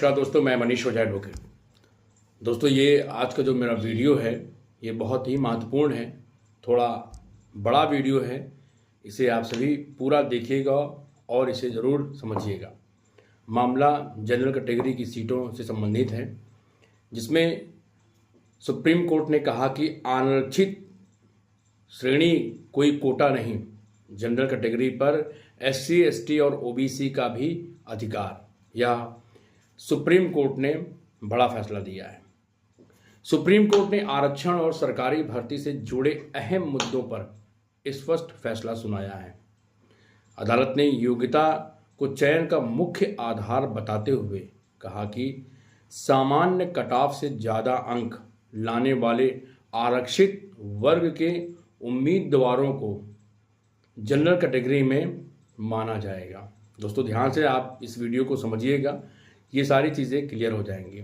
नमस्कार दोस्तों, मैं मनीष ओझा एडवोकेट। दोस्तों, ये आज का जो मेरा वीडियो है ये बहुत ही महत्वपूर्ण है, थोड़ा बड़ा वीडियो है। इसे आप सभी पूरा देखिएगा और इसे ज़रूर समझिएगा। मामला जनरल कैटेगरी की सीटों से संबंधित है, जिसमें सुप्रीम कोर्ट ने कहा कि आरक्षित श्रेणी कोई कोटा नहीं, जनरल कैटेगरी पर SC, ST और OBC का भी अधिकार। यह सुप्रीम कोर्ट ने बड़ा फैसला दिया है। सुप्रीम कोर्ट ने आरक्षण और सरकारी भर्ती से जुड़े अहम मुद्दों पर स्पष्ट फैसला सुनाया है। अदालत ने योग्यता को चयन का मुख्य आधार बताते हुए कहा कि सामान्य कटऑफ से ज़्यादा अंक लाने वाले आरक्षित वर्ग के उम्मीदवारों को जनरल कैटेगरी में माना जाएगा। दोस्तों, ध्यान से आप इस वीडियो को समझिएगा, ये सारी चीज़ें क्लियर हो जाएंगी।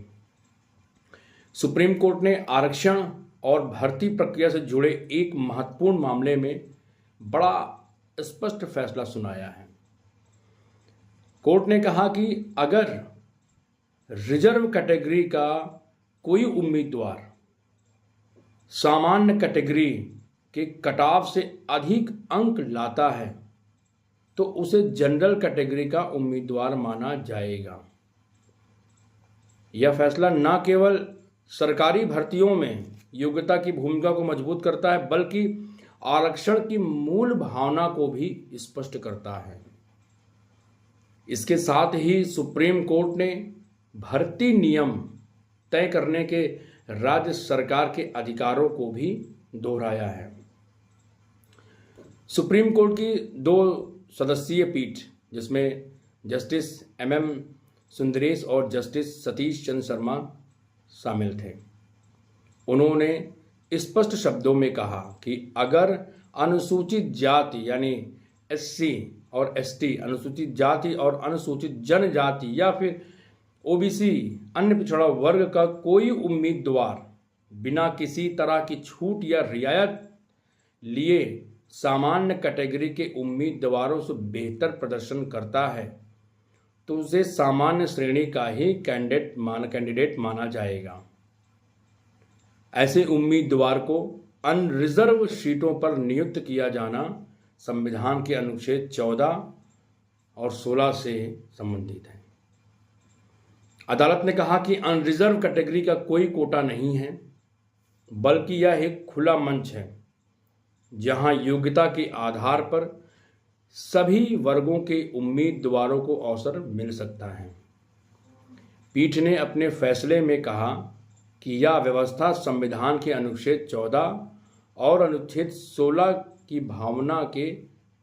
सुप्रीम कोर्ट ने आरक्षण और भर्ती प्रक्रिया से जुड़े एक महत्वपूर्ण मामले में बड़ा स्पष्ट फैसला सुनाया है। कोर्ट ने कहा कि अगर रिजर्व कैटेगरी का कोई उम्मीदवार सामान्य कैटेगरी के कटऑफ से अधिक अंक लाता है तो उसे जनरल कैटेगरी का उम्मीदवार माना जाएगा। यह फैसला न केवल सरकारी भर्तियों में योग्यता की भूमिका को मजबूत करता है, बल्कि आरक्षण की मूल भावना को भी स्पष्ट करता है। इसके साथ ही सुप्रीम कोर्ट ने भर्ती नियम तय करने के राज्य सरकार के अधिकारों को भी दोहराया है। सुप्रीम कोर्ट की 2 सदस्यीय पीठ, जिसमें जस्टिस MM सुंदरेश और जस्टिस सतीश चंद्र शर्मा शामिल थे, उन्होंने स्पष्ट शब्दों में कहा कि अगर अनुसूचित जाति यानी SC और ST, अनुसूचित जाति और अनुसूचित जनजाति या फिर OBC अन्य पिछड़ा वर्ग का कोई उम्मीदवार बिना किसी तरह की छूट या रियायत लिए सामान्य कैटेगरी के उम्मीदवारों से बेहतर प्रदर्शन करता है तो उसे सामान्य श्रेणी का ही कैंडिडेट माना जाएगा। ऐसे उम्मीदवार को अनरिजर्व सीटों पर नियुक्त किया जाना संविधान के अनुच्छेद 14 और 16 से संबंधित है। अदालत ने कहा कि अनरिजर्व कैटेगरी का कोई कोटा नहीं है, बल्कि यह एक खुला मंच है जहां योग्यता के आधार पर सभी वर्गों के उम्मीदवारों को अवसर मिल सकता है। पीठ ने अपने फैसले में कहा कि यह व्यवस्था संविधान के अनुच्छेद 14 और अनुच्छेद 16 की भावना के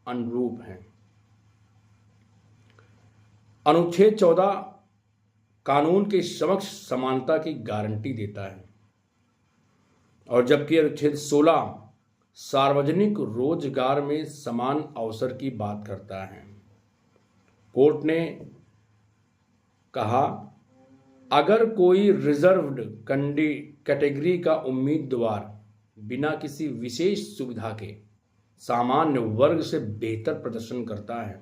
अनुरूप है। अनुच्छेद 14 कानून के समक्ष समानता की गारंटी देता है और जबकि अनुच्छेद 16 सार्वजनिक रोजगार में समान अवसर की बात करता है। कोर्ट ने कहा, अगर कोई रिजर्व्ड कैटेगरी का उम्मीदवार बिना किसी विशेष सुविधा के सामान्य वर्ग से बेहतर प्रदर्शन करता है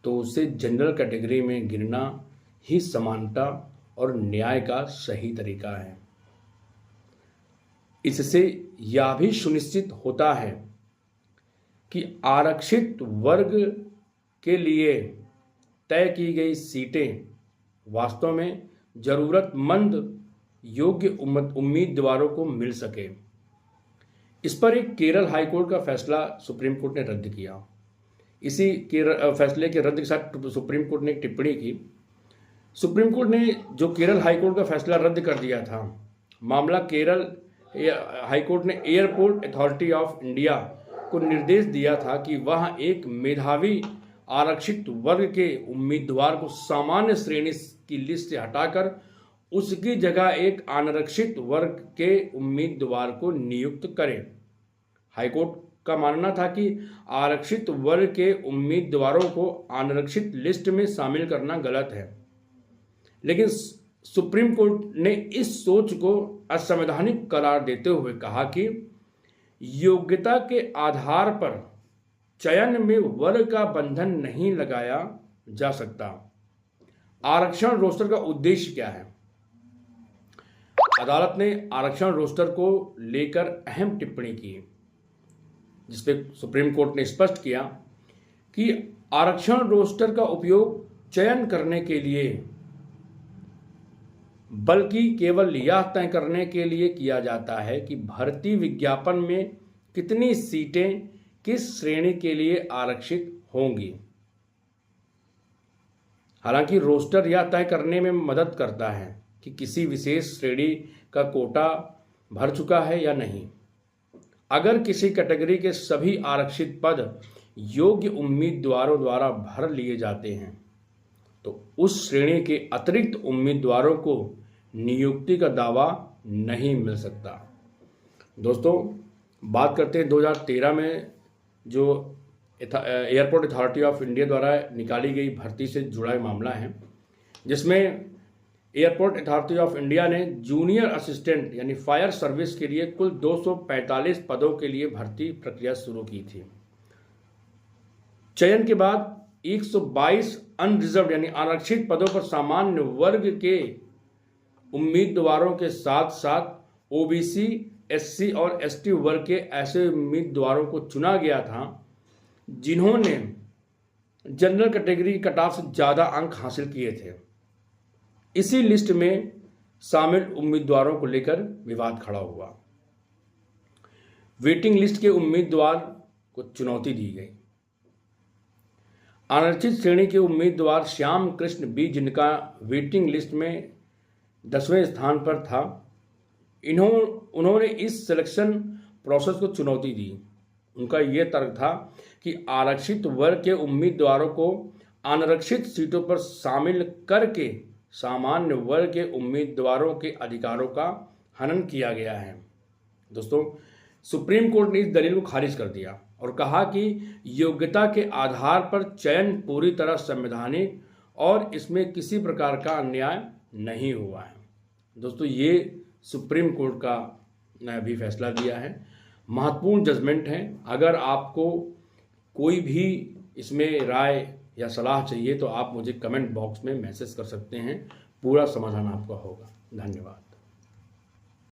तो उसे जनरल कैटेगरी में गिनना ही समानता और न्याय का सही तरीका है। इससे यह भी सुनिश्चित होता है कि आरक्षित वर्ग के लिए तय की गई सीटें वास्तव में जरूरतमंद योग्य उम्मीदवारों को मिल सके। इस पर एक केरल हाईकोर्ट का फैसला सुप्रीम कोर्ट ने रद्द किया। इसी फैसले के रद्द के साथ सुप्रीम कोर्ट ने एक टिप्पणी की। सुप्रीम कोर्ट ने जो केरल हाईकोर्ट का फैसला रद्द कर दिया था, मामला केरल हाईकोर्ट ने एयरपोर्ट अथॉरिटी ऑफ इंडिया को निर्देश दिया था कि वह एक मेधावी आरक्षित वर्ग के उम्मीदवार को सामान्य श्रेणी की लिस्ट से हटाकर उसकी जगह एक अनारक्षित वर्ग के उम्मीदवार को नियुक्त करे। हाईकोर्ट का मानना था कि आरक्षित वर्ग के उम्मीदवारों को अनारक्षित लिस्ट में शामिल करना गलत है, लेकिन सुप्रीम कोर्ट ने इस सोच को असंवैधानिक करार देते हुए कहा कि योग्यता के आधार पर चयन में वर्ग का बंधन नहीं लगाया जा सकता। आरक्षण रोस्टर का उद्देश्य क्या है? अदालत ने आरक्षण रोस्टर को लेकर अहम टिप्पणी की, जिसपे सुप्रीम कोर्ट ने स्पष्ट किया कि आरक्षण रोस्टर का उपयोग चयन करने के लिए बल्कि केवल यह तय करने के लिए किया जाता है कि भर्ती विज्ञापन में कितनी सीटें किस श्रेणी के लिए आरक्षित होंगी। हालांकि रोस्टर यह तय करने में मदद करता है कि किसी विशेष श्रेणी का कोटा भर चुका है या नहीं। अगर किसी कैटेगरी के सभी आरक्षित पद योग्य उम्मीदवारों द्वारा भर लिए जाते हैं तो उस श्रेणी के अतिरिक्त उम्मीदवारों को नियुक्ति का दावा नहीं मिल सकता। दोस्तों, बात करते हैं 2013 में जो एयरपोर्ट अथॉरिटी ऑफ इंडिया द्वारा निकाली गई भर्ती से जुड़ा मामला है, जिसमें एयरपोर्ट अथॉरिटी ऑफ इंडिया ने जूनियर असिस्टेंट यानी फायर सर्विस के लिए कुल 245 पदों के लिए भर्ती प्रक्रिया शुरू की थी। चयन के बाद 122 अनरिजर्व्ड यानी आरक्षित पदों पर सामान्य वर्ग के उम्मीदवारों के साथ साथ ओबीसी, एससी और एसटी वर्ग के ऐसे उम्मीदवारों को चुना गया था जिन्होंने जनरल कैटेगरी कट ऑफ से ज़्यादा अंक हासिल किए थे। इसी लिस्ट में शामिल उम्मीदवारों को लेकर विवाद खड़ा हुआ। वेटिंग लिस्ट के उम्मीदवार को चुनौती दी गई। आरक्षित श्रेणी के उम्मीदवार श्याम कृष्ण बी, जिनका वेटिंग लिस्ट में 10वें स्थान पर था, उन्होंने इस सिलेक्शन प्रोसेस को चुनौती दी। उनका यह तर्क था कि आरक्षित वर्ग के उम्मीदवारों को अनारक्षित सीटों पर शामिल करके सामान्य वर्ग के उम्मीदवारों के अधिकारों का हनन किया गया है। दोस्तों, सुप्रीम कोर्ट ने इस दलील को खारिज कर दिया और कहा कि योग्यता के आधार पर चयन पूरी तरह संवैधानिक और इसमें किसी प्रकार का अन्याय नहीं हुआ है। दोस्तों, ये सुप्रीम कोर्ट का ने अभी फैसला दिया है, महत्वपूर्ण जजमेंट है। अगर आपको कोई भी इसमें राय या सलाह चाहिए तो आप मुझे कमेंट बॉक्स में मैसेज कर सकते हैं, पूरा समाधान आपका होगा। धन्यवाद।